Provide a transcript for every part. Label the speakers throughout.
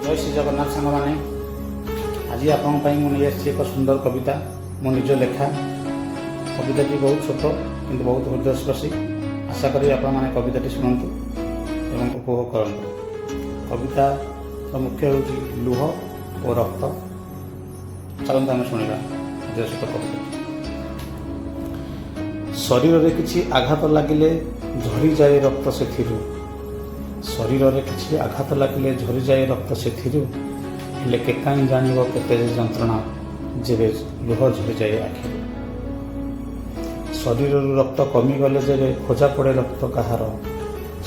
Speaker 1: जय श्री जगन्नाथ सांग मैंने आज आपण मुझे एक सुंदर कविता मो निज लेखा कविताटी बहुत छोट कि बहुत हृदयस्पर्शी आशा करी आपने कविताटी शुणु एवं उपभोग करूँ। कविता मुख्य हूँ लुह और रक्त। चलते आम शुणा हृदयस्थ कविता। शरीर में किसी आघात लगिले झरी जाए रक्त से शरीर में किसी आघात लगिले झरी जाए रक्त से हेले केकाई जान केते जंत्रणा जेबे लुह झरी जाए आखिर। शरीर रक्त कमिगले जेबे खोजा पड़े रक्त कहार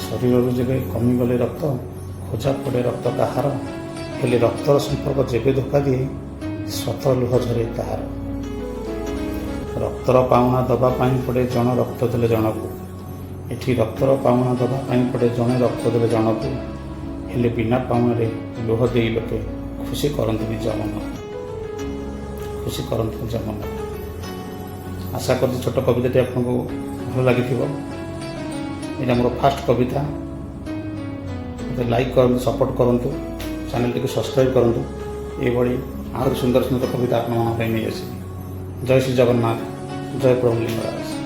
Speaker 1: शरीर जेबे कमिगले रक्त खोजा पड़े रक्त कहार हेले रक्तर संपर्क जेबे धोखा दिए स्वत लुह झरे ताहार। रक्तर पाउना दबापाई पड़े जन रक्त देले जनकू एठी रक्तर पाउना दबापाई पड़े जने रक्त देले जनकू हेले बिना पाउनारे लुह देई लोके खुशी करते निज मन खुशी करते निज मन। आशा कर छोट कविताटी आपको भल लगी। यहाँ मोर फास्ट कविता मत लाइक करूँ सपोर्ट करूँ चैनल टी सब्सक्राइब करूँ। ये आहुरी सुंदर सुंदर कविता आप नहीं आसी। जय श्री जगन्नाथ जय प्रभु लिंगराज।